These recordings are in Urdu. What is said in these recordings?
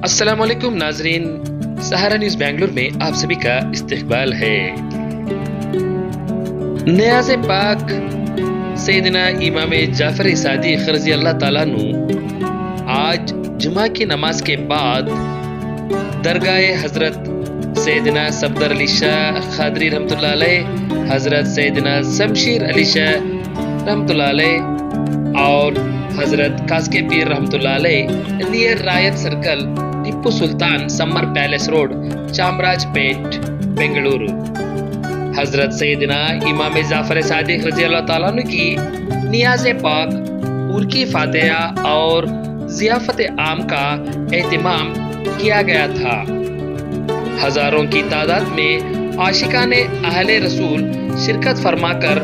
السلام علیکم ناظرین، سہارا نیوز بنگلور میں آپ سبھی کا استقبال ہے۔ نیاز پاک سیدنا امام جعفر صادق رضی اللہ تعالیٰ عنہ آج جمعہ کی نماز کے بعد درگاہ حضرت سیدنا صفدر علی شاہ قادری رحمۃ اللہ علیہ، حضرت سیدنا شمشیر علی شاہ رحمۃ اللہ علیہ اور حضرت کاسکے پیر رحمۃ اللہ علیہ نیئر رایت سرکل، ٹیپو سلطان سمر پیلس روڈ، چامراج پیٹ، بنگلورو، حضرت سیدنا امام جعفر صادق رضی اللہ تعالیٰ عنہ کی نیاز پاک، پورکی فاتحہ اور ضیافت عام کا اہتمام کیا گیا تھا۔ ہزاروں کی تعداد میں عاشقان اہل رسول شرکت فرما کر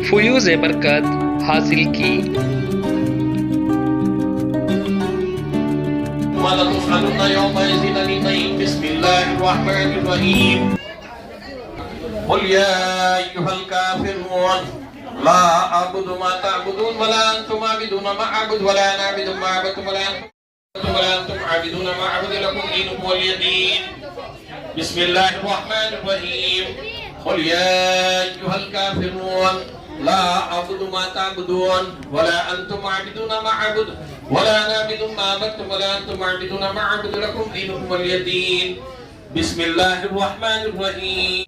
فیوز برکت حاصل کی۔ بسم الله الرحمن الرحيم قل يا أيها الكافرون لا أعبد ما تعبدون ولا أنتم عابدون ما أعبد ولا أنا أعبد ما عبدتم ولا أنتم عابدون ما أعبد لكم دينكم ولي دين بسم الله الرحمن الرحيم قل يا أيها الكافرون لا أعبد ما تعبدون ولا أنتم عابدون ما أعبد ولا أنا أعبد ما عبدتم ولا أنتم عابدون ما أعبد لكم دينكم ولي دين بسم الله الرحمن الرحيم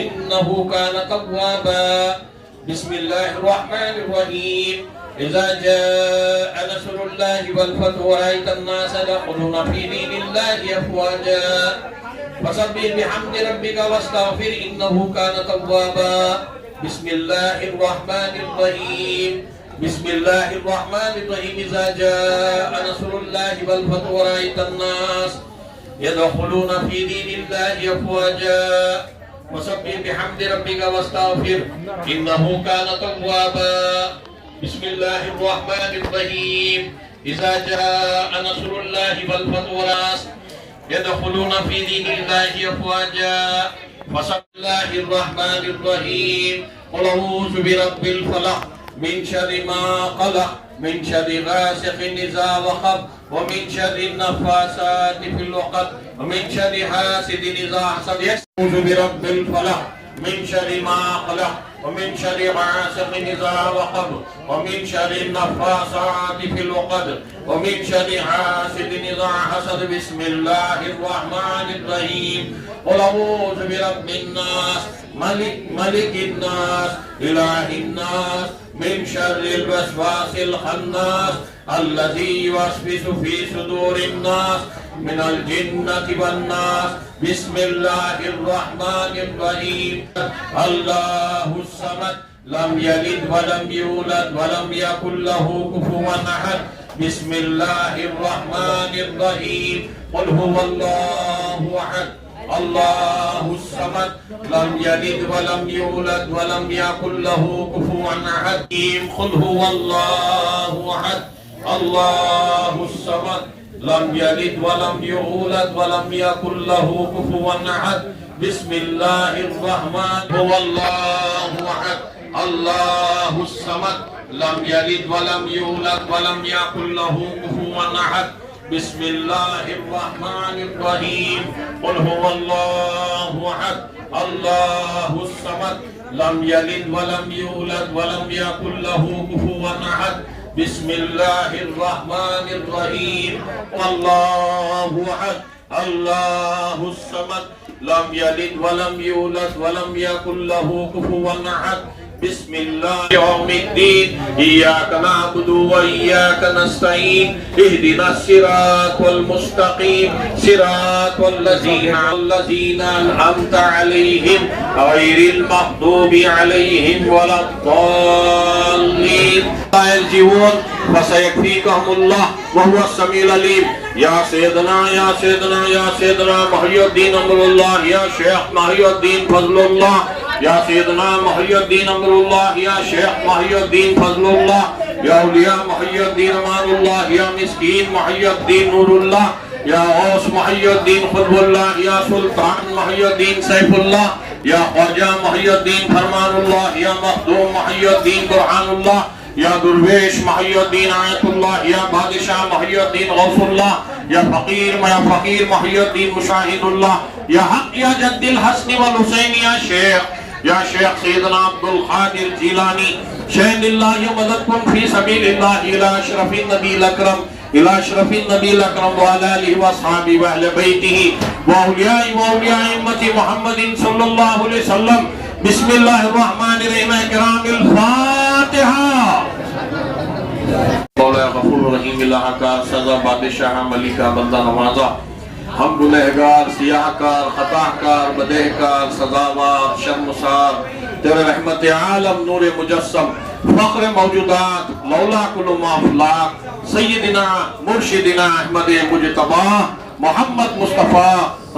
إنه كان توابا بسم الله الرحمن الرحيم إذا جاء نصر الله والفتح ورأيت الناس يدخلون في دين الله أفواجا فسبح بحمد ربك واستغفر إنه كان توابا بسم الله الرحمن الرحيم بسم الله الرحمن الرحيم إذا جاء نصر الله والفتح ورأيت الناس يدخلون في دين الله أفواجا فسبح بحمد ربك واستغفر إنه كان توابا بسم الله الرحمن الرحيم إذا جاء نصر الله والفتح والناس يدخلون في دين الله أفواجا فسبح الله الرحمن الرحيم قل أعوذ برب الفلق من شر ما خلق من شر غاسق إذا وقب ومن شر النفاثات في العقد ومن شر حاسد إذا حسد أعوذ برب الفلق من شر ما خلق ومن شر غاسق إذا وقب ومن شر النفاثات في العقد ومن شر حاسد إذا حسد بسم الله الرحمن الرحيم قل أعوذ برب الناس ملك الناس إله الناس من شر الوسواس الخناس الذي يوسوس في صدور الناس من الجنة والناس بسم الله الرحمن الرحيم الله الصمد لم يلد ولم يولد ولم يكن له كفوا أحد بسم الله الرحمن الرحيم قل هو الله أحد الله الصمد لم يلد ولم يولد ولم يكن له كفوا أحد قل هو الله أحد الله الصمد لم يلد ولم يولد ولم يكن له كفوا أحد بسم الله الرحمن هو الله أحد الله الصمد لم يلد ولم يولد ولم يكن له كفوا أحد بسم الله الرحمن الرحيم قل هو الله أحد الله الصمد لم يلد ولم يولد ولم يكن له كفوا أحد بسم الله الرحمن الرحيم الله أحد الله الصمد لم يلد ولم يولد ولم يكن له كفوا أحد بسم الله يوم الدين إياك نعبد وإياك نستعين اهدنا الصراط المستقيم صراط الذين أنعمت عليهم غير المغضوب عليهم ولا الضالين يرجعون فسيكفيكهم الله وهو السميع العليم يا سيدنا يا سيدنا يا سيدنا محي الدين أمر الله يا شيخ محي الدين فضل الله يا سيدنا محي الدين أمر الله يا شيخ محي الدين فضل الله يا أولياء محي الدين أمان الله يا مسكين محي الدين نور الله يا غوث محي الدين قطب الله يا سلطان محي الدين سيف الله يا خواجہ محی الدین فرمان اللہ، یا مخدوم محی الدین برحان اللہ، یا درویش محی الدین آیت اللہ، یا بادشاہ محی الدین غوث اللہ، یا فقیر محی الدین مشاہد اللہ، یا حق یا جد الحسن والحسین، یا شیخ سیدنا عبد القادر جیلانی، شہد اللہ مدد کن فی سبیل اللہ الى اشرف النبی الاکرم وعلى آلہ واصحابہ واہل بیتہ واولیاء امت محمد صلی اللہ علیہ وسلم۔ بسم اللہ الرحمن الرحیم، کرام الفاتحہ۔ مولا غفور رحیم، اللہ کا سزا بادشاہ ملکہ بندہ نوازا، ہم گنہگار سیاہ کار خطا کار بدہ کار سزاوار شرمسار، تیرے رحمت عالم نور مجسم فخر موجودات مولا کل افلاق سیدنا مرشدنا احمد مجتبی محمد مصطفیٰ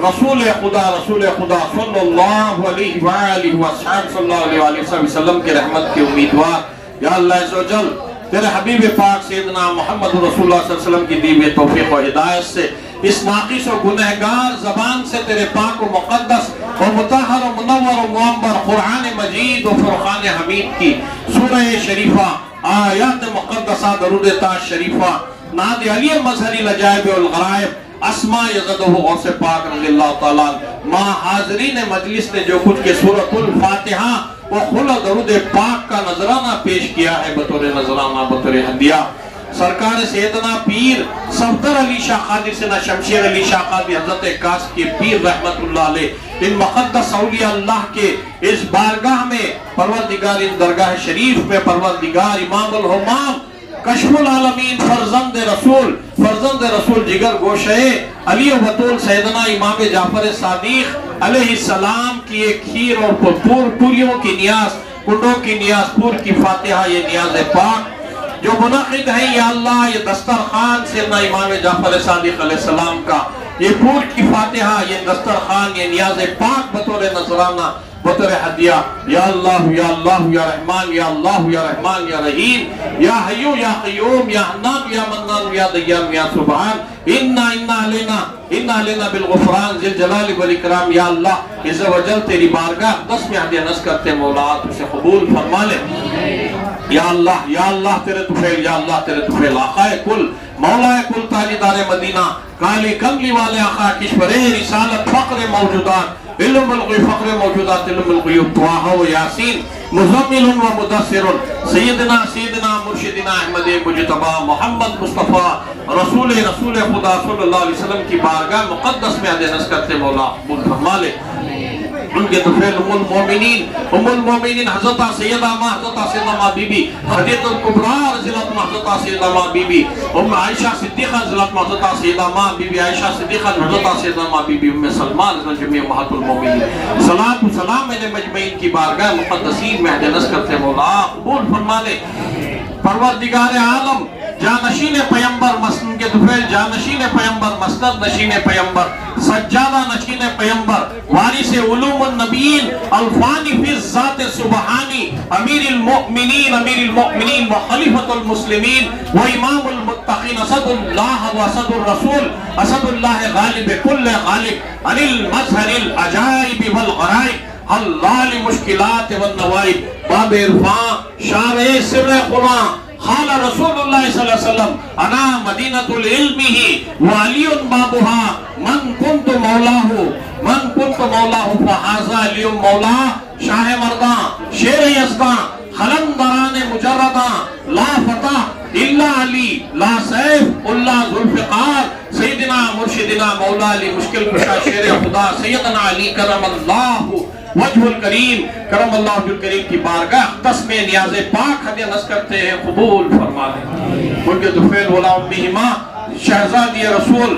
رسول خدا صلی اللہ علیہ وآلہ وسلم صلی اللہ علیہ وسلم کے رحمت کے امیدوار، یا اللہ عز و جل تیرے حبیب پاک سیدنا محمد رسول اللہ صلی اللہ علیہ وسلم کی دی ہوئی توفیق و ہدایت سے اس ناقص و گنہگار زبان سے تیرے پاک و مقدس و مطہر و منور و معمر قرآن مجید و فرقان حمید کی سورہ شریفہ، آیات مقدسہ، درود تاج شریفہ، نعت علی مظہری لجائب والغرائب، اسماء یزدہ غوث پاک رضی اللہ تعالیٰ، ماں حاضرین مجلس نے جو کچھ کے سورۃ الفاتحہ و خلا درود پاک کا نظرانہ پیش کیا ہے بطور نظرانہ بطور ہدیہ، سرکار سیدنا پیر صفدر علی شاہ قادر سنا شمشیر علی شاہ قادر حضرت کاس کے پیر رحمت اللہ علیہ، ان مقدس اولیاء اللہ کے اس بارگاہ میں پروردگار، ان درگاہ شریف میں پروردگار امام الہمام کشف العالمین فرزند رسول جگر گوشے علی و بطول سیدنا امام جعفر صادق علیہ السلام کی ایک کھیر اور پوریوں کی نیاز، کنڈوں کی نیاز، پور کی فاتحہ، یہ نیاز پاک جو منعقد ہے یا اللہ، یہ دسترخوان سیدنا امام جعفر صادق علیہ السلام کا، یہ پور کی فاتحہ، یہ دسترخوان، یہ نیاز پاک بطور نذرانہ بطور ہدیہ، یا اللہ یا اللہ یا رحمان یا اللہ یا رحمان یا رحیم یا حیو یا قیوم یا حنان یا منان یا دیان یا سبحان، انا علینا بالغفران ذی الجلال والاکرام، یا اللہ عز و جل تیری بارگاہ دس میں ہدیہ نذر کرتے مولا تو اسے قبول فرما لے، یا اللہ تیرے طفیل، یا اللہ تیرے طفیل، آقائے کل مولا کل تاجدار مدینہ، کالی کملی والے آقا کشور رسالت فقر موجودات، علم الغیب فقر موجودات، علم الغیب طواہ و یاسین، مزمل و مدثر، سیدنا مرشدنا احمد مجتبی محمد مصطفیٰ رسول خدا صلی اللہ علیہ وسلم کی بارگاہ مقدس میں ہدیہ نذر کرتے مولا قبول فرما لے۔ ان کے طفیل ام المومنین حضرت سیدہ ماں حضرت سیدہ ماں بی بی خدیجہ الکبریٰ رضی اللہ عنہا حضرت سیدہ ماں بی بی ام عائشہ صدیقہ رضی اللہ عنہا حضرت سیدہ ماں بی بی عائشہ صدیقہ حضرت سیدہ ماں بی بی ام سلمہ رضی اللہ جميع امہات المومنین، صلاۃ و سلام میرے مجمعین کی بارگاہ مقدسین میں ہدیہ نذر کرتے مولا قبول فرما لے۔ پروردگار عالم جانشین پیمبر مسند کے طفیل، جانشین پیمبر، مسند نشین پیمبر، سجادہ نشین پیمبر، وارث علوم النبیین، الفانی فی الذات سبحانی، امیر المؤمنین و خلیفۃ المسلمین و امام المتقین، اسد اللہ و اسد الرسول، اسد اللہ غالب کل غالب، عن المظہر العجائب والغرائب، حلال مشکلات والنوائب، باب عرفان، شارع سر خدا، قال رسول اللہ صلی اللہ علیہ وسلم انا مدینۃ العلم وعلی بابها من کنت مولاه فہذا علی مولا، شاہ مردان شیر یزدان خلندران مجردان، لا فتح الا علی، لا سیف الا ذوالفقار، سیدنا مرشدنا مولا علی مشکل کشا شیر خدا سیدنا علی کرم اللہ وجہ الکریم، کرم اللہ وجہ الکریم کی بارگاہ دس میں نیاز پاک ہدیہ نذر کرتے ہیں قبول فرما لیں۔ ان کے طفیل ولا امہما شہزادی رسول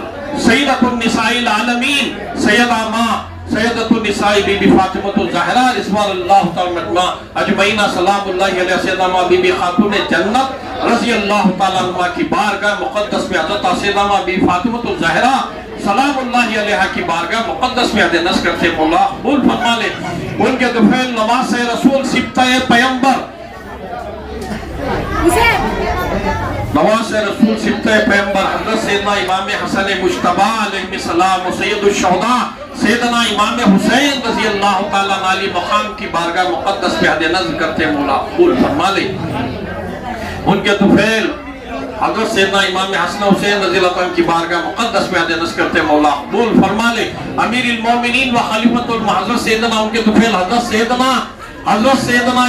سیدۃ النساء العالمین، سیدہ ماں سیدۃ النساء بی بی فاطمۃ الزہرا رضوان اللہ تعالی اجمعین، سلام اللہ علیہ، سیدہ ماں بی بی خاتون جنت رضی اللہ تعالی عنہ کی بارگاہ مقدس میں حضرت سیدہ ماں بی بی فاطمۃ الزہرا سلام اللہ علیہ کی بارگاہ مقدس میں ہدیہ نذر کرتے مولا قبول فرما لے۔ ان کے طفیل نواز رسول سبطہ پیمبر، نواز رسول سبطہ پیمبر حضرت سیدنا امام حسن مجتبی علیہ السلام و سید الشہداء سیدنا امام حسین رضی اللہ تعالیٰ علی مقام کی بارگاہ مقدس میں ہدیہ نذر کرتے مولا قبول فرما لے۔ ان کے طفیل حضرت سیدنا امام حسن حسین رضی اللہ عنہ کی بارگاہ مقدس میں عرض کرتے مولا قبول فرما لے. امیر المومنین و خلیفۃ حضرت سیدنا ان کے طفیل حضرت سیدنا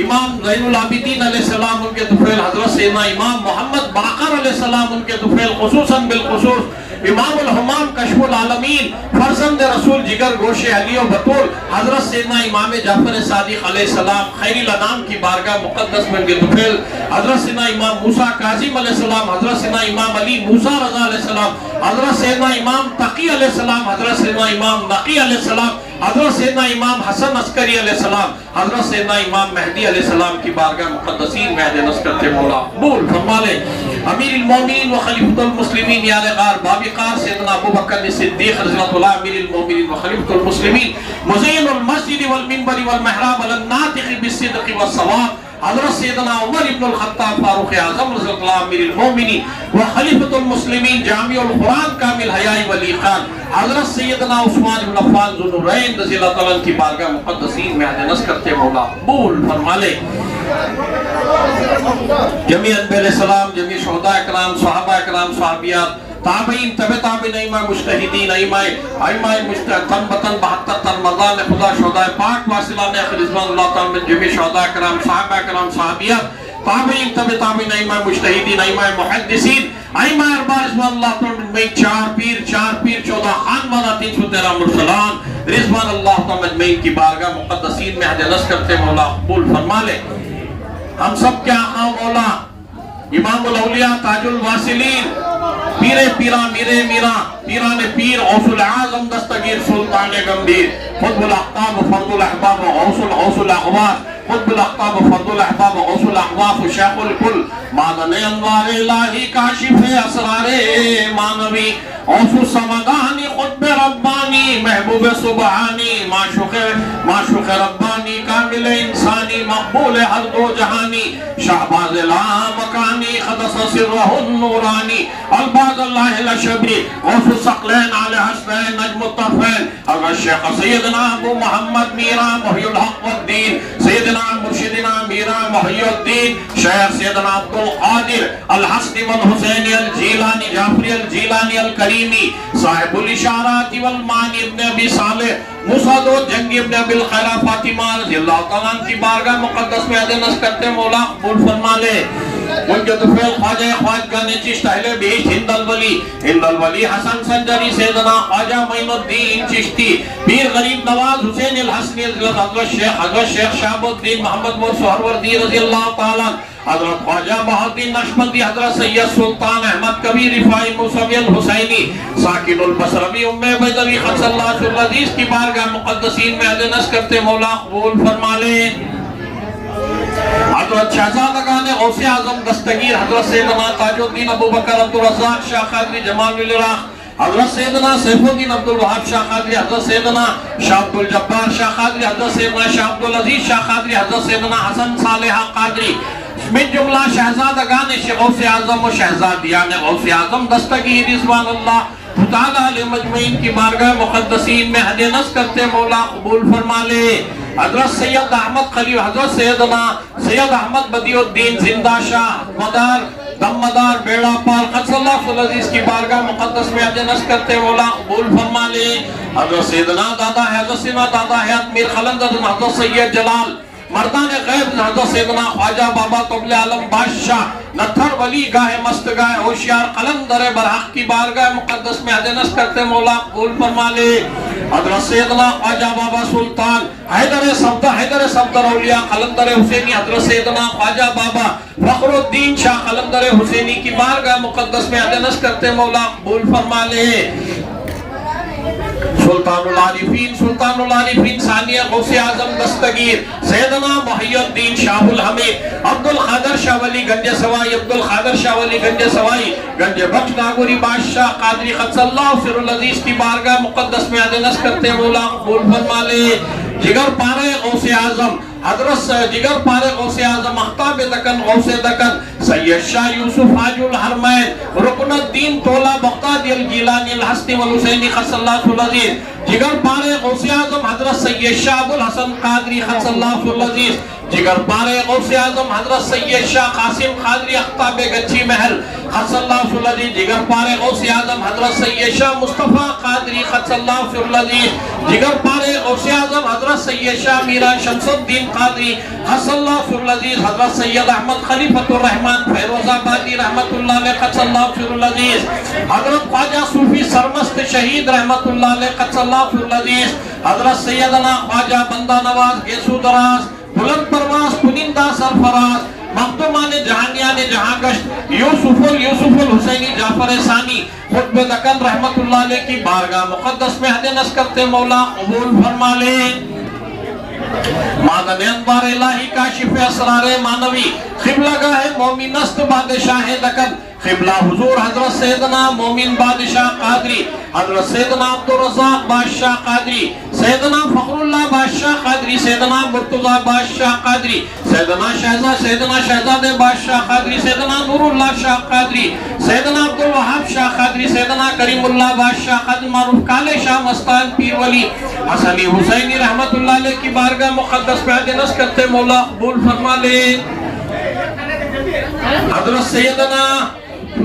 امام زین العابدین علیہ السلام ان کے طفیل حضرت سیدنا امام محمد باقر علیہ السلام ان کے طفیل خصوصاً بالخصوص امام الحمام کشف العالمین فرزند رسول جگر گوش علی و بطول حضرت سیدنا امام جعفر صادق علیہ السلام خیر الانام کی بارگاہ مقدس میں ان کے طفیل حضرت سیدنا امام موسیٰ کاظم علیہ السلام حضرت سیدنا امام علی موسیٰ رضا علیہ السلام حضرت سیدنا امام تقی علیہ السلام حضرت سیدنا امام نقی علیہ السلام حضرت سیدنا امام حسن عسکری علیہ السلام حضرت سیدنا امام مہدی علیہ السلام کی بارگاہ مقدسین میں عرض کرتے مولا قبول فرما لے. امیر المومنین و خلیفۃ المسلمین یار غار بابقار سیدنا ابوبکر صدیق رضی اللہ عنہ امیر المومنین و خلیفۃ المسلمین مزین المسجد والمنبر والمحراب الناطق بالصدق والصواب حضرت سیدنا عمر ابن الخطاب فاروق اعظم رضی اللہ عنہ امیر المومنین و خلیفۃ المسلمین جامع القرآن کامل حیاء ولی خان حضرت سیدنا عثمان بن عفان ذو النورین رضی اللہ عنہ کی بارگاہ مقدسین میں عرض کرتے مولا قبول فرما لے. جمیع انبیاء علیہ السلام جمیع شہداء اکرام صحابہ اکرام صحابیات تابعین تبع تابعین ائمہ مجتہدین ائمہ مجتہد تن بتن 72 تن مردان خدا شہداء پاک واصلان رضوان اللہ تعالی من جمیع شہداء اکرام صحابہ اکرام صحابیات تابعین تبع تابعین ائمہ مجتہدین ائمہ محدثین ائمہ اربعہ رضوان اللہ تعالی من چار پیر 14 خانوانہ 313 مرسلان رضوان اللہ تعالی مجمعین کی بارگاہ مقدسین میں عرض کرتے مولا قبول فرما لے. ہم سب کے آقا مولا امام الاولیاء تاج الواصلین پیر پیرا میرے میرا پیران پیر غوث العظم دستگیر سلطان گمبھیر قطب الاقطاب فرد الاحباب غوث الاغواث قطب الاقطاب فرد الاحباب غوث الاغواث شیخ الکل معدن انوار الہی کاشف اسرار مانوی غوث السمدانی قطب ربانی محبوب سبحانی معشوق ربانی کامل انسانی مقبول ہر دو جہانی شہباز لا مکانی خدس سرہ النورانی الباز اللہ الاشبری غوث الثقلین علی حسنین نجم الطرفین اگر شیخ سیدنا ابو محمد میرا محی الحق والدین سیدنا مرشدنا میرا محی الدین شیخ سیدنا عبد القادر الحسن والحسین الجیلانی جعفری الجیلانی الکریمی صاحب الاشارات والمانی ابن ابی صالح موسیٰ و جنگی ابن ابی الخیرہ فاطمہ رضی اللہ تعالیٰ کی بارگاہ مقدس میں عرض کرتے مولا قبول فرما لے. ان کے طفیل خواجہ خواجگاہ چشت اہل بیشت ہند الولی حسن سنجری سیدنا خواجہ معین الدین چشتی پیر غریب نواز حسین الحسنی حضرت شیخ شہاب الدین محمد مور سہروردی رضی اللہ تعالیٰ حضرت خواجہ بہاؤالدین نقشبندی حضرت سید سلطان احمد کبیر رفاعی موسوی الحسینی ساکن البصروی ام بیدوی خدس اللہ العزیز کی بارگاہ مقدسین میں عرض کرتے مولا قبول فرما لے. حضرت شہزادگان غوث اعظم دستگیر حضرت سیدنا تاج الدین ابوبکر عبدالرزاق شاہ قادری جمال العراق حضرت سیدنا سیف الدین عبدالوہاب شاہ قادری حضرت سیدنا شاہ عبدالجبار شاہ قادری حضرت سیدنا شاہ عبدالعزیز شاہ قادری حضرت سیدنا حسن صالحہ قادری من جملہ شہزادگان غوث اعظم و شہزادیان غوث اعظم دستگیر رضوان اللہ تعالیٰ علیہ مجمعین کی بارگاہ مقدسین میں عرض کرتے مولا قبول فرما لے. حضرت سید احمد خلیل حضرت سید احمد بدیع الدین زندہ شاہ مدار دم مدار بیڑا پال قدس اللہ العزیز کی بارگاہ مقدس میں عرض کرتے مولا قبول فرما لے. حضرت سیدنا دادا حیات میر خلندر حضرت سید جلال مردان غیب حضرت سیدنا خواجہ بابا طبل عالم بادشاہ نتھر ولی گاہ مست گاہ ہوشیار قلندر برحق کی بارگاہ مقدس میں عرض کرتے مولا قبول فرما لے. حضرت سیدنا خواجہ بابا سلطان حیدر صفدر اولیاء قلندر حسینی حضرت سیدنا خواجہ بابا فخر الدین شاہ قلندر حسینی کی بارگاہ مقدس میں عرض کرتے مولا قبول فرما لے. سلطان العارفین ثانیہ غوث اعظم دستگیر سیدنا محی الدین شاہ الحمید عبدالقادر شاہ ولی گنج سوائی گنج بخش ناگوری بادشاہ قادری قدس اللہ سر العزیز کی بارگاہ مقدس میں عرض کرتے مولا قبول فرما لے. جگر پارے غوث اعظم حضرت جگر پارے غوث اعظم اختاب دکن غوث دکن سید شاہ یوسف حاج الحرمین رکن الدین طولہ بغدادی الجیلانی الحسنی والحسینی قدس اللہ العزیز جگر پارے غوث اعظم حضرت سید شاہ ابو الحسن قادری قدس اللہ العزیز جگر پارے غوث اعظم حضرت سید شاہ قاسم قادری اختاب گچی محل قدس اللہ فی العزیز جگر پارے غوث اعظم حضرت سید شاہ مصطفیٰ قادری قدس اللہ فی العزیز جگر پارے غوث اعظم حضرت سید شاہ میرا شمس الدین قادری قدس اللہ فی العزیز حضرت سید احمد خلیفۃ الرحمن فیروز آبادی رحمت اللہ علیہ قدس اللہ فی العزیز حضرت خواجہ صوفی سرمست شہید رحمت اللہ علیہ قدس اللہ فی العزیز حضرت سیدنا خواجہ بندہ نواز گیسو دراز بلند پرواز کنندہ سرفراز مخدومان جہانیان جہاں گشت یوسف الحسینی جعفر ثانی خطب دکن رحمت اللہ علیہ کی بارگاہ مقدس میں حد نس کرتے مولا قبول فرما لے مادن انوار الہی کاشف اسرار مانوی قبلہ گاہ مومنست بادشاہ دکن قبلہ حضور حضرت سیدنا مومن بادشاہ قادری حضرت سیدنا عبدالرزاق بادشاہ قادری سیدنا فخر اللہ بادشاہ قادری سیدنا مرتضی بادشاہ قادری سیدنا شہزاد بادشاہ قادری سیدنا نور اللہ شاہ قادری سیدنا عبدالوہاب شاہ قادری سیدنا کریم اللہ بادشاہ قادری معروف کالے شاہ مستان پیر ولی حسنی حسینی رحمت اللہ علیہ کی بارگاہ مقدس پہ حدیث کرتے مولا قبول فرما لے حضرت سیدنا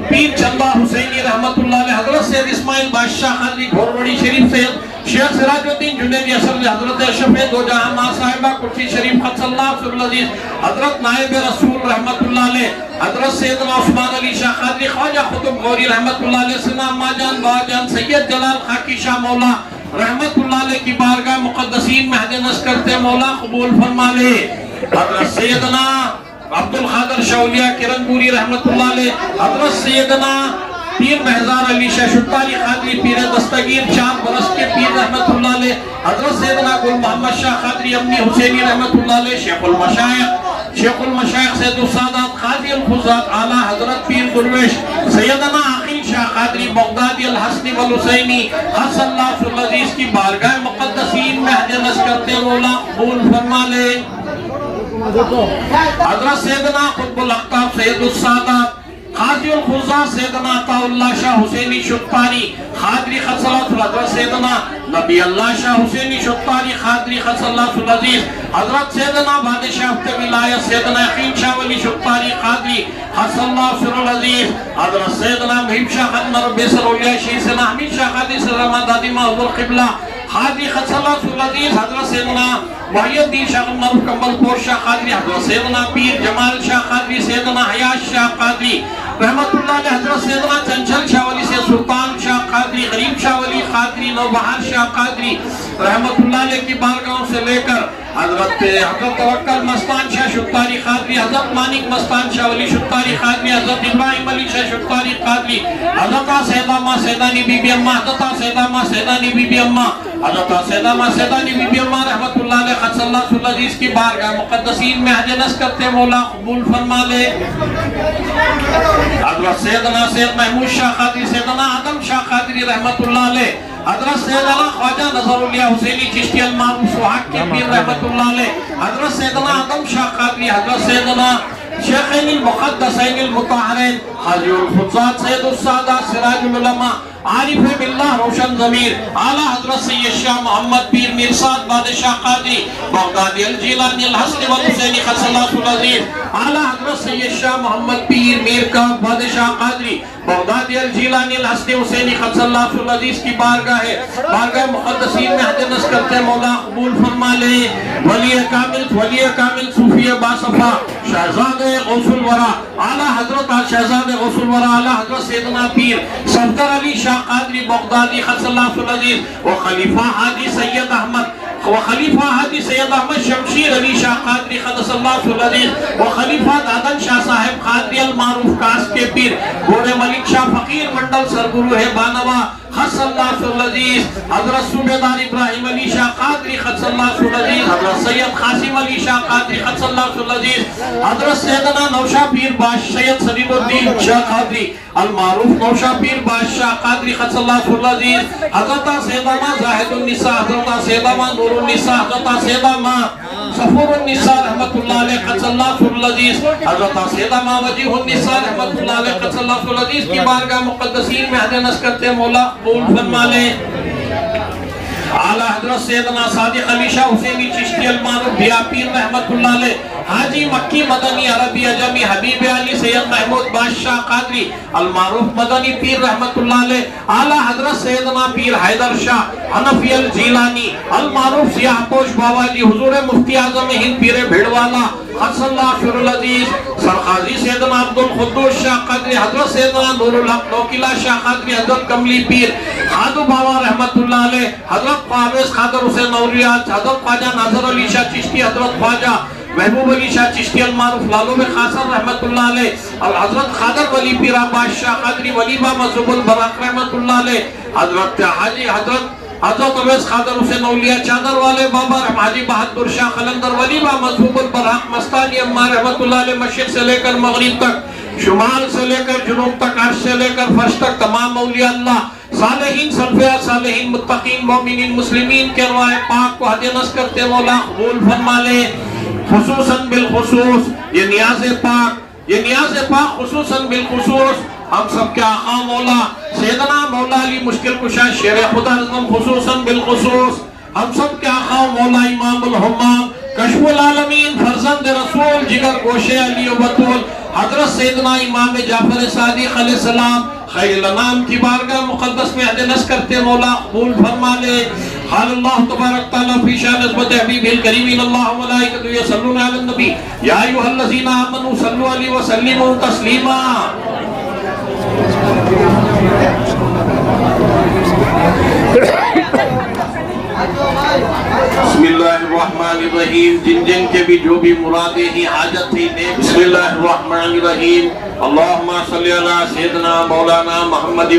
پیر چندہ حسینی رحمت اللہ علیہ حضرت سید اسماعیل بادشاہ قادری گھوربڑی شریف سید شیخ سراج الدین جنیدی اثر حضرت اشرف دو جہاں ماں صاحبہ کٹھی شریف قدس اللہ فی العزیز حضرت نائب رسول رحمت اللہ علیہ حضرت سیدنا عثمان علی شاہ قادری خواجہ قطب غوری رحمت اللہ علیہ سنا اما جان با جان سید جلال خاکی شاہ مولا رحمت اللہ علیہ کی بارگاہ مقدسین میں حد نس کرتے مولا قبول فرما لے حضرت سیدنا عبد القادر شاولیہ کرنپوری رحمت اللہ علیہ حضرت سیدنا پیر مہزار علی شاہ شتاری قادری پیر دستگیر 4 برس کے پیر رحمت اللہ علیہ حضرت سیدنا گل محمد شاہ قادری امنی حسینی رحمت اللہ علیہ شیخ المشایخ سید السادات قاضی الخزات اعلیٰ حضرت پیر درویش سیدنا عقیل شاہ قادری بغدادی الحسنی والحسینی قدس اللہ فی العزیز کی بارگاہ مقدسین میں حد نس کرتے مولا قبول فرما لے حضرت سیدنا قطب الاقطاب سید السادات قاضی الخزا سیدنا عطا اللہ شاہ حسینی شتاری قادری قدس اللہ فی العزیز سیدنا نبی اللہ شاہ حسینی شتاری قادری قدس اللہ فی العزیز حضرت سیدنا بادشاہ ولایت سیدنا یقین شاہ ولی شتاری قادری قدس اللہ فی العزیز حضرت سیدنا محب شاہ ختم رب سرولیہ شیخ سیدنا حمید شاہ قادری سیدنا دادی محض القبلہ قادری قدس اللہ فی العزیز حضرت سیدنا محی الدین شاہ معروف کمبل پور شاہ قادری حضرت سیدنا پیر جمال شاہ قادری سیدنا حیات شاہ قادری رحمت اللہ علیہ حضرت سیدنا چنچل شاہ ولی سے سلطان شاہ قادری غریب شاہ ولی قادری نوبہار شاہ قادری رحمت اللہ علیہ کی بارگاہوں سے لے کر حضرت توکل مستان شاہ شتاری قادری حضرت مانک مستان شاہ ولی شتاری قادری حضرت ابراہیم علی شاہ شتاری قادری حضرت سیدہ ماں سیدانی بی بی اماں حضرت سیدہ ماں سیدانی بی بی اماں حضرت سیدہ ماں سیدانی بی بی اماں رحمت اللہ علیہ قدس اللہ فی العزیز کی بارگاہ مقدسین میں حج نس کرتے مولا قبول فرما لے حضرت سیدنا سید محمود شاہ قادری سیدنا آدم شاہ قادری رحمت اللہ علیہ حضرت سیدنا خواجہ نظر اللہ حسینی چشتی المعروف سوحاق کی پیر رحمت اللہ علیہ حضرت سیدنا آدم شاہ قادری حضرت سیدنا شیخین المقدسین المطہرین حاجی الخزات سید السادات سراج العلماء عارف باللہ روشن ضمیر اعلیٰ حضرت سید شاہ محمد پیر میرساد بادشاہ قادری بغدادی الجیلانی الحسن والحسینی قدس اللہ فی العزیز اعلیٰ حضرت سید شاہ محمد پیر میر بادشاہ قادری بغدادی الجیلانی الحسن حسینی قدس اللہ فی العزیز کی بارگاہ مقدسین میں حج نس کرتے مولا قبول فرما لے ولی کامل صوفی باصفا شہزاد غوث الورا اعلیٰ حضرت شہزاد غوث الورا اعلیٰ حضرت سیدنا پیر صفدر علی شاہ قادری بغدادی قدس اللہ فی العزیز و خلیفہ حاجی سید احمد شمشیر علی شاہ قادری قدس اللہ فی العزیز و خلیفہ دادن شاہ صاحب قادری المعروف کاس کے پیر گھوڑے ملک شاہ فقیر منڈل سرگرو ہے بانوا قدس اللہ فی العزیز حضرت صوبیدار ابراہیم علی شاہ قادری قدس اللہ فی العزیز حضرت سید قاسم علی شاہ قادری قدس اللہ فی العزیز حضرت سیدنا نوشہ پیر بادشاہ سید سلیم الدین شاہ قادری المعروف نوشہ پیر بادشاہ قادری قدس اللہ فی العزیز حضرت سیدنا زاہد النساء حضرت سیدنا نور النساء حضرت سیدنا صفور النساء رحمت اللہ علیہ قدس اللہ فی العزیز حضرت سیدنا وجیہ النساء رحمت اللہ علیہ قدس اللہ فی العزیز کی بارگاہ مقدسین میں حج نس کرتے مولا قبول فرما لے اعلی حضرت سیدنا صادق علی شاہ حسینی چشتی المعروف بیا پیر رحمت اللہ علیہ، حاجی مکی مدنی عربی اجمی حبیب علی سید محمود بادشاہ قادری المعروف مدنی پیر رحمت اللہ علیہ، اعلی حضرت سیدنا پیر حیدر شاہ حنفی الجیلانی المعروف سیاہ پوش بابا جی، حضور مفتی اعظم ہند پیر بھیڑوالا حسن اللہ شر العزیز، سرقاضی سیدنا عبد القدوس شاہ قادری، حضرت سیدنا نور الحق نوکیلا شاہ قادری، حضرت کملی پیر خادو بابا رحمت اللہ علیہ، حضرت پرویز خادر حسین اولیاء، حضرت خواجہ ناظر علی شاہ چشتی، حضرت خواجہ محبوب علی شاہ چشتی المعروف لالو میں خاصر رحمت اللہ علیہ، اور حضرت خادر ولی پیر عباس شاہ قادری ولی با مذہب البراق رحمت اللہ علیہ، حضرت حاجی حضرت اویس خادر حسین اولیاء چادر والے بابا، حاجی بہادر شاہ قلندر ولی با مذہب البراق مستانی اما رحمت اللہ علیہ، مشرق سے لے کر مغرب تک، شمال سے لے کر جنوب تک، عرش سے لے کر فرش تک، تمام اولیاء اللہ صالحین صالحین صالحین متقین مومنین مسلمین کے ارواح پاک کو ہدیہ نذر کرتے مولا قبول فرما لے، خصوصاً بالخصوص یہ نیاز پاک خصوصاً بالخصوص ہم سب کے آقا مولا سیدنا مولا علی مشکل کشا شیر خدا اعظم، خصوصاً بالخصوص ہم سب کے آقا مولا امام الحمام کشف العالمین فرزند رسول جگر گوشے علی و بطول حضرت سیدنا امام جعفر صادق علیہ السلام خیر الانام کی بارگاہ مقدس میں ہدیہ نذر کرتے مولا قبول فرما لے۔ قال اللہ تبارک تعالیٰ فی شان عظمت حبیبہ الکریم ان اللہ و ملائکتہ یصلون علی النبی یا ایھا الذین آمنوا صلوا علیہ وسلموا تسلیما۔ بسم اللہ الرحمن الرحیم، جن کے بھی جو بھی مرادیں ہی حاجت تھی دے، بسم اللہ الرحمن الرحیم، اللہم صلی علی سیدنا مولانا محمد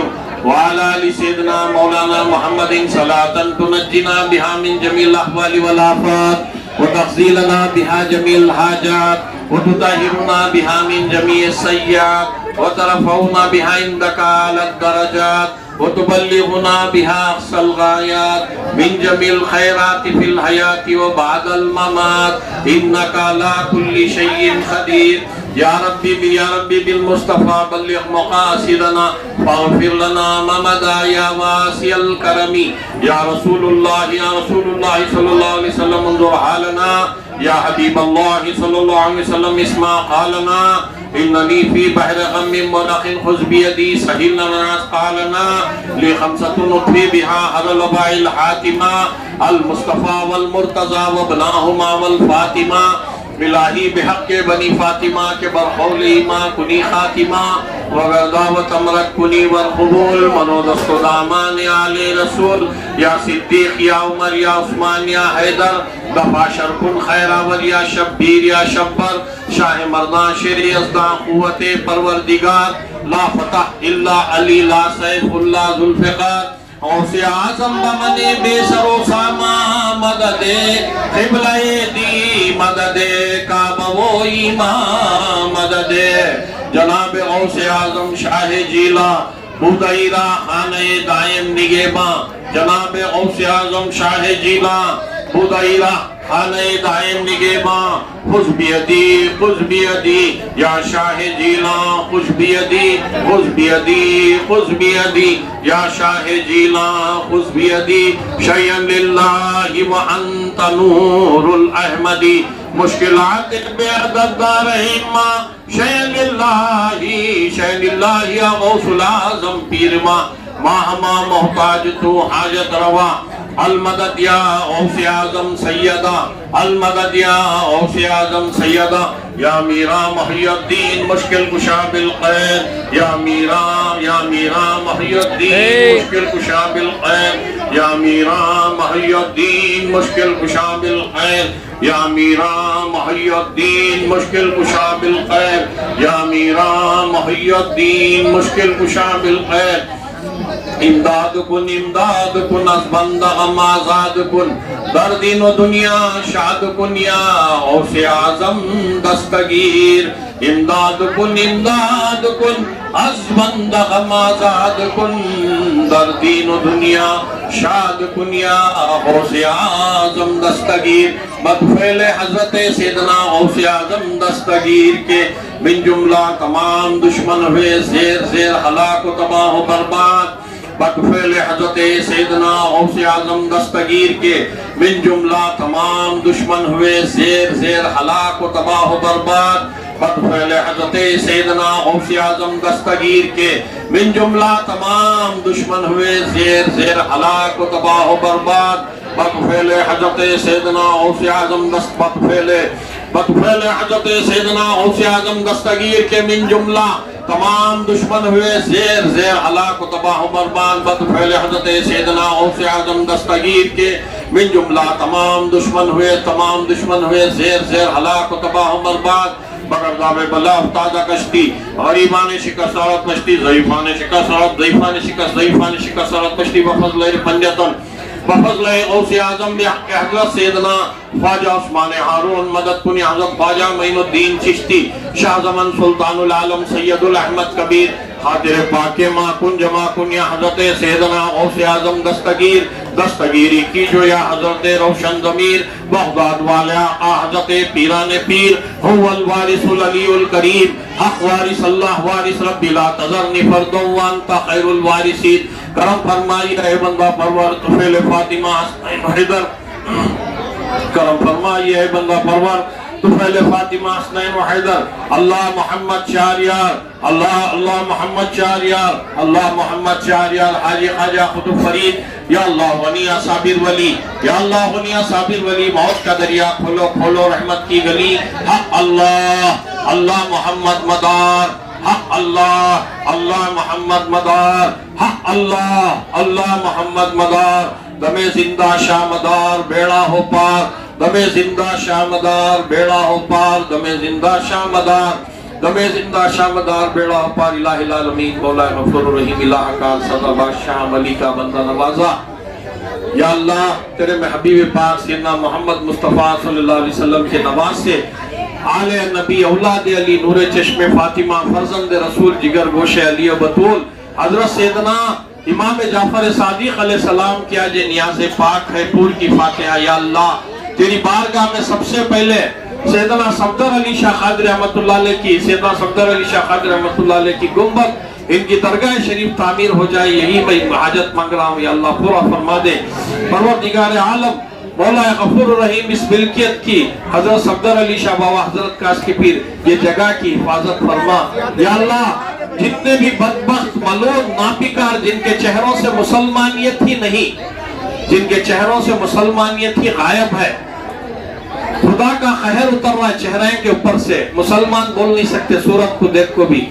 وعلى آل سيدنا مولانا محمد صلاة تنجنا بها من جميع الأحوال والآفات وتقضي لنا بها جميع الحاجات وتطهرنا بها من جميع السيئات وترفعنا بها عندك أعلى الدرجات وتبلغنا بها أقصى الغايات من جميع الخيرات في الحياة وبعد الممات إنك على كل شيء قدير یا ربی بالمصطفیٰ بلغ مقاصدنا فاغفر لنا ما مدى یا واسع الکرم یا رسول اللہ صلی اللہ علیہ وسلم انظر حالنا یا حبیب اللہ صلی اللہ علیہ وسلم اسمع قالنا اننی فی بحر غم ونخ خذ بیدی سہل لنا قالنا لخمسة نطفی بها على الوباء الحاتمہ المصطفیٰ والمرتضی وابناہما والفاطمہ الہی بحق بنی فاطمہ کے برخول ایمان کنی خاتمہ وغردا و تمرک کنی والقبول منو دست و دامان علی رسول یا صدیق یا عمر یا عثمان یا حیدر دفع شرکن خیراور یا شبیر یا شبر شاہ مردان شیر ازدان قوت پروردگار لا فتح الا علی لا سیف اللہ ذوالفقار غوث اعظم بمن بے سر و ساما مدد قبلہ دی مدد کعبہ و ایمان مدد جناب غوث اعظم شاہ جیلا بودائرہ خانہ دائم نگہباں جناب غوث اعظم شاہ جیلا بودائرہ خانہ دائم نگہباں خذ بیدی یا شاہ جیلان خذ بیدی یا شاہ جیلان خذ بیدی شیئن للہ وانت نور الاحمدی مشکلات بعدد دارہم شیئن للہ یا غوث العظم پیر ماں ہما محتاج تو حاجت روا المدد یا غوث اعظم سیدہ المدد یا غوث اعظم سیدہ یا میرا محی الدین مشکل کشا بالخیر یا میرا محی الدین مشکل کشا بالخیر یا میرا محی الدین مشکل کشا بالخیر یا میرا محی الدین مشکل کشا بالخیر یا میرا محی الدین مشکل کشا بالخیر امداد کن از بند غم آزاد کن در دین و دنیا شاد کن یا غوث اعظم دستگیر امداد کن از بند غم آزاد کن در دین و دنیا شاد کن یا غوث اعظم دستگیر مدفعل حضرت سیدنا غوث اعظم دستگیر کے من جملہ تمام دشمن ہوئے زیر ہلاک و تباہ و برباد بطفیل حضرت سیدنا غوث اعظم دستگیر کے من جملہ تمام دشمن ہوئے زیر زیر ہلاک و تباہ و برباد بطفیل حضرت سیدنا غوث اعظم دستگیر کے من جملہ تمام دشمن ہوئے زیر زیر ہلاک و تباہ و برباد بطفیل حضرت سیدنا غوث اعظم بطفیل حضرت سیدنا غوث اعظم دستگیر کے من جملہ تمام دشمن ہوئے زیر زیر ہلاک و تباہ و برباد بطفیل حضرت سیدنا غوث اعظم دستگیر کے من جملہ تمام دشمن ہوئے زیر زیر ہلاک و تباہ و برباد بغرداب بلا افتادہ کشتی غریبان شکست سارت کشتی ضعیفان شکست سارت ضعیفان شکست سارت کشتی بفضل پنجتن بفضل غوث اعظم بحق حضرت سیدنا خواجہ عثمان ہارون مدد کنی حضرت خواجہ معین الدین چشتی شاہ زمن سلطان العالم سید الاحمد کبیر خاطر پاک ما کن جما کن یا حضرت سیدنا غوث اعظم دستگیری کی جو یا حضرت روشن ضمیر بغداد والا حضرت پیران پیر هو الوارث العلی الکریم حق وارث اللہ وارث رب لا تذرنی فردا وانت خیر الوارثین کرم فرمائی اے بندہ پرور طفیل فاطمہ حسین حیدر کرم فرمائی اے بندہ پرور طفیل فاطمہ حسین حیدر اللہ محمد شہریار اللہ محمد شہریار اللہ محمد شہریار حاجی خواجہ قطب فرید یا اللہ غنیہ صابر ولی یا اللہ غنیہ صابر ولی موت کا دریا کھولو رحمت کی گلی حق اللہ محمد مدار حق اللہ محمد مدار حق اللہ محمد مدار دم زندہ شاہ مدار بیڑا ہو پار دم زندہ شاہ مدار بیڑا ہو پار دم زندہ شاہ مدار بیڑا ہو پار الہ العالمین مولا غفور الرحیم الہ کا صدا بادشاہ علی کا بندہ نوازا یا اللہ تیرے میں حبیب پاک سیدنا محمد مصطفیٰ صلی اللہ علیہ وسلم کے نواز سے آل نبی اولاد علی نور چشم فاطمہ فرزند رسول جگر گوش علی و بطول حضرت سیدنا امام جعفر صادق علیہ السلام کیا جے نیاز پاک ہے پور کی فاتحہ یا اللہ تیری بارگاہ میں سب سے پہلے سیدنا صفدر علی شاہ خادر رحمت اللہ علیہ کی گنبد ان کی درگاہ شریف تعمیر ہو جائے یہی میں حاجت مانگ رہا ہوں یا اللہ پورا فرما دے پروردگار عالم مولا غفور الرحیم اس ملکیت کی حضرت صفدر علی شاہ بابا حضرت کاس کی پیر یہ جگہ کی حفاظت فرما یا اللہ جتنے بھی بدبخت ملون ناپیکار جن کے چہروں سے مسلمانیت ہی نہیں جن کے چہروں سے مسلمانیت ہی غائب ہے خدا کا قہر اتر رہا ہے چہرے کے اوپر سے مسلمان بول نہیں سکتے صورت کو دیکھ کو بھی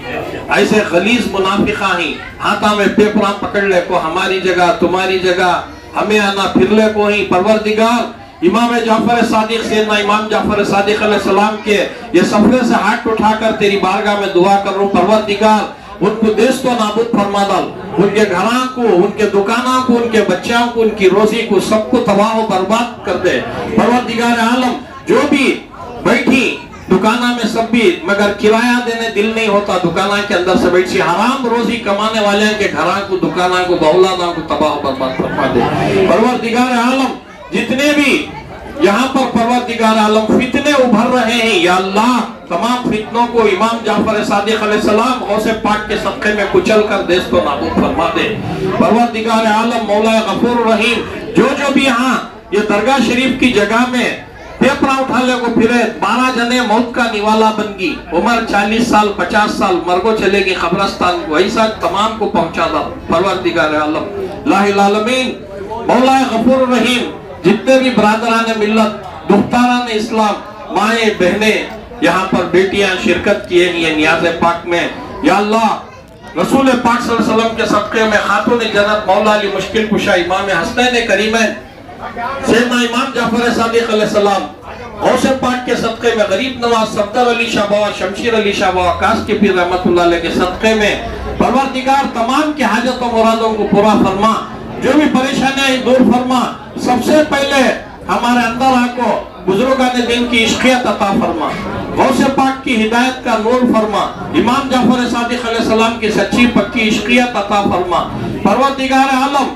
ایسے غلیظ منافقہ ہی ہاتھا میں پیپران پکڑ لے کو ہماری جگہ تمہاری جگہ ہمیں آنا پھر لے کو ہی پروردگار امام جعفر صادق سیدنا امام جعفر صادق علیہ السلام کے یہ سفرے سے ہاتھ اٹھا کر تیری بارگاہ میں دعا کر رہا ہوں پروردگار ان کو دیس و نابود فرما ڈال ان کے گھراں کو ان کے دکانوں کو ان کے بچوں کو ان کی روزی کو سب کو تباہ و برباد کر دے پروردگار عالم جو بھی بیٹھی دکانہ میں سب بھی مگر کرایہ دینے دل نہیں ہوتا دکانہ کے اندر سے بیٹھی حرام روزی کمانے والے ہیں کہ گھراں کو دکانہ کو بولادہ کو تباہ و برباد فرما دے پروردگار عالم جتنے بھی یہاں پر پروردگار عالم فتنے ابھر رہے ہیں یا اللہ تمام فتنوں کو امام جعفر صادق علیہ السلام غوث پاک کے صدقے میں کچل کر دیس کو نابود فرما دے پروردگار عالم مولا غفور الرحیم جو بھی یہاں یہ درگاہ شریف کی جگہ میں پیپرا اٹھا لے کو پھرے 12 جنے موت کا نوالا بن گی عمر 40 سال 50 سال مرگو چلے گی قبرستان کو ایسا تمام کو پہنچا دا پروردگار عالم الہ العالمین مولا غفور الرحیم جتنے بھی برادران ملت دختاران اسلام مائیں بہنیں یہاں پر بیٹیاں شرکت کیے ہیں یہ نیاز پاک میں یا اللہ رسول پاک صلی اللہ علیہ وسلم کے صدقے میں خاتون جنت مولا علی مشکل کشا امام حسنین کریمین سیدنا امام جعفر صادق علیہ السلام غوث پاک کے صدقے میں غریب نواز صفدر علی شاہ بابا شمشیر علی شاہ بابا کاس کے پیر رحمت اللہ علیہ کے صدقے میں پروردگار تمام کی حاجت و مرادوں کو پورا فرما جو بھی پریشانیاں دور فرما سب سے پہلے ہمارے اندر آکو بزرگان دین کی عشقیت عطا فرما غوث پاک کی ہدایت کا نور فرما امام جعفر صادق علیہ السلام کی سچی پکی عشقیت عطا فرما پروردگار عالم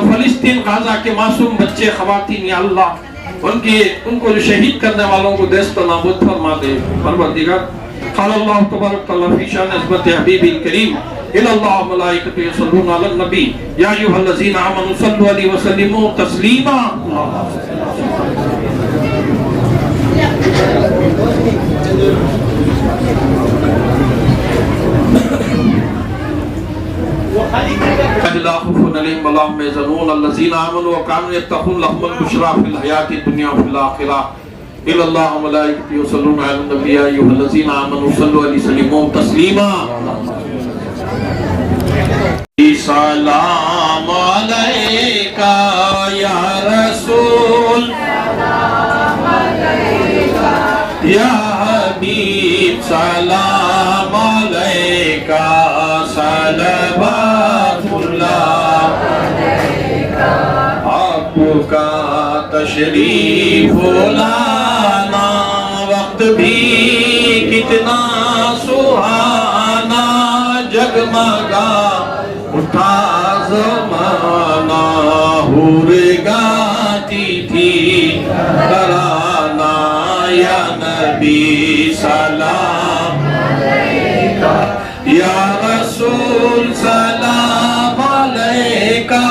فلسطین غزہ کے معصوم بچے خواتین یا اللہ ان کو جو شہید کرنے والوں کو دست و نابود فرما دے پروردگار. قال اللہ تبارک تعالیٰ فی شان عظمت حبیب الکریم ان اللہ و ملائکتہ یصلون علی النبی یا ایھا الذین آمنوا صلوا علیہ وسلموا تسلیما. لا خوف عليهم ولا هم يحزنون الذين آمنوا وكانوا يتقون لهم البشرى في الحياة الدنيا وفي الآخرة إن الله وملائكته يصلون على النبي يا أيها الذين آمنوا صلوا عليه وسلموا تسليما. سلام علیکہ یا رسول یا حبیب سلام علیکہ صلوات اللہ آپ کا تشریف لانا وقت بھی کتنا سہانا جگمگا اٹھا زمانہ حور گاتی تھی ترانہ یا نبی سلام علیکہ یا رسول سلام علیکہ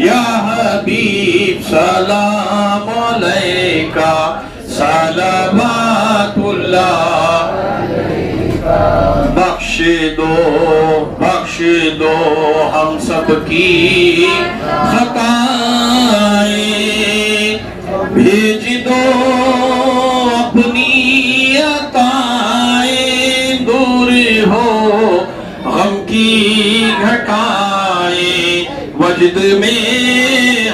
یا حبیب سلام علیکہ صلوات اللہ. بخش دو ہم سب کی خطائیں بھیج دو اپنی عطائیں دور ہو غم کی گھٹائیں وجد میں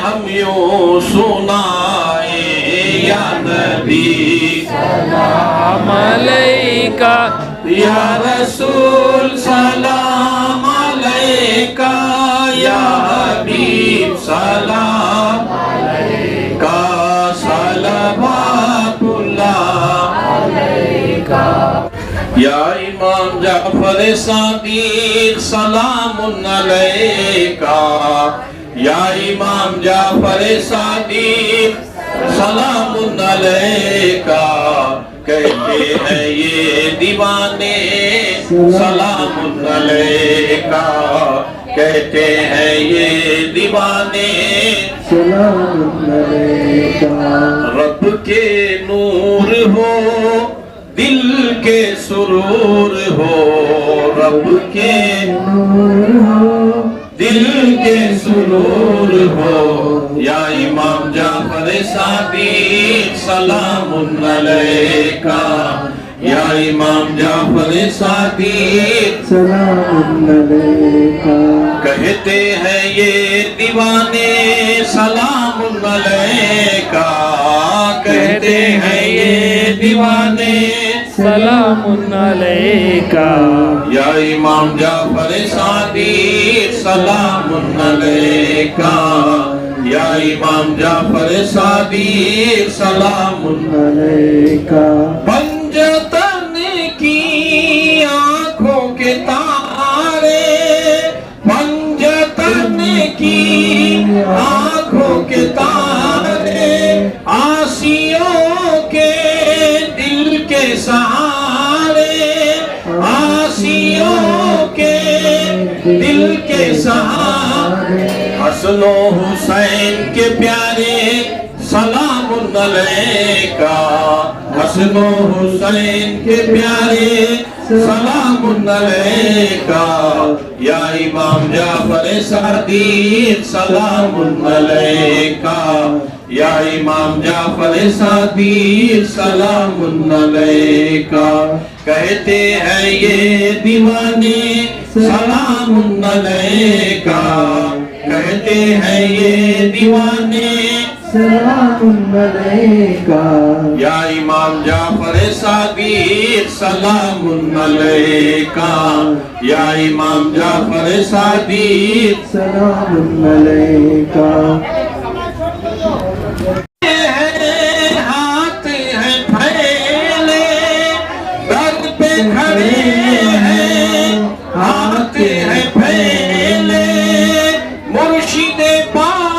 ہم یوں سنائیں یا نبی سلام علیکہ یا رسول سلام علیکہ یا حبیب سلام علیکہ صلوات اللہ علیکہ. یا امام جعفر صادق سلام علیکہ یا امام جعفر صادق سلام علیکہ. کہتے ہیں یہ دیوانے سلام علیکہ کہتے ہیں یہ دیوانے سلام علیکہ. رب کے نور ہو دل کے سرور ہو رب کے نور ہو دل کے سرور ہو یا امام جعفر صادق سلام علیکہ یا امام جعفر صادق سلام علیکہ. کہتے ہیں یہ دیوانے سلام علیکہ کہتے ہیں یہ دیوانے سلام علیکہ یا امام جعفر صادق سلام علیکہ یا امام جعفر صادق سلام علیکہ. پنجتن کی آنکھوں کے تارے پنجتن کی آنکھوں کے تارے آسیوں کے دل کے سہارے آسیوں کے دل کے سہارے حسن و حسین کے پیارے سلام علیکہ حسن و حسین کے پیارے سلام علیکہ یا امام جعفر صادق سلام علیکہ یا امام جعفر صادق سلام علیکہ. کہتے ہیں یہ دیوانے سلام علیکہ کہتے ہیں یہ دیوانے سلام علیکہ یا امام جعفر صادق سلام علیکہ یا امام جعفر صادق سلام علیکہ. ہاتھ ہیں پھیلے در پہ کھڑے ہیں ہاتھ ہیں پھیلے مرشد پاک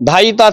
2:30 ta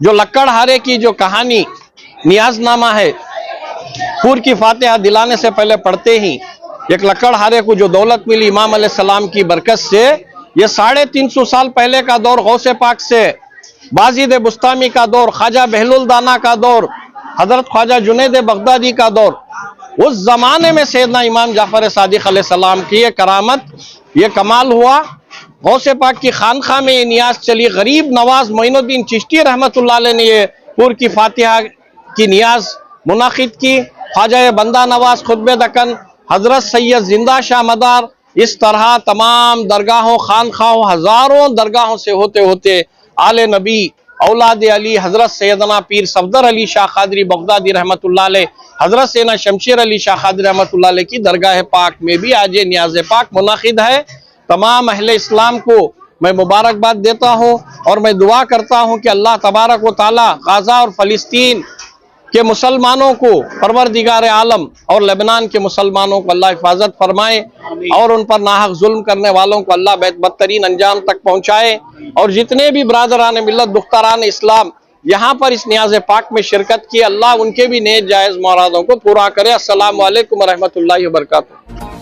جو لکڑہارے کی جو کہانی نیاز نامہ ہے، پور کی فاتحہ دلانے سے پہلے پڑھتے ہی ایک لکڑہارے کو جو دولت ملی امام علیہ السلام کی برکت سے، یہ 350 سال پہلے کا دور غوث پاک سے، بازید بستامی کا دور، خواجہ بہلول دانا کا دور، حضرت خواجہ جنید بغدادی کا دور، اس زمانے میں سیدنا امام جعفر صادق علیہ السلام کی یہ کرامت، یہ کمال ہوا۔ غوث پاک کی خانقاہ میں یہ نیاز چلی، غریب نواز معین الدین چشتی رحمت اللہ علیہ نے یہ پور کی فاتحہ کی نیاز منعقد کی، خواجہ بندہ نواز خطب دکن، حضرت سید زندہ شاہ مدار، اس طرح تمام درگاہوں خانقاہوں ہزاروں درگاہوں سے ہوتے ہوتے آل نبی اولاد علی حضرت سیدنا پیر صفدر علی شاہ قادری بغدادی رحمت اللہ علیہ، حضرت سیدنا شمشیر علی شاہ قادری رحمت اللہ علیہ کی درگاہ پاک میں بھی آج یہ نیاز پاک منعقد ہے۔ تمام اہل اسلام کو میں مبارکباد دیتا ہوں اور میں دعا کرتا ہوں کہ اللہ تبارک و تعالی غزہ اور فلسطین کے مسلمانوں کو، پروردگار عالم اور لبنان کے مسلمانوں کو اللہ حفاظت فرمائے اور ان پر ناحق ظلم کرنے والوں کو اللہ بدترین انجام تک پہنچائے، اور جتنے بھی برادران ملت دختران اسلام یہاں پر اس نیاز پاک میں شرکت کی، اللہ ان کے بھی نیک جائز مرادوں کو پورا کرے۔ السلام علیکم ورحمۃ اللہ وبرکاتہ۔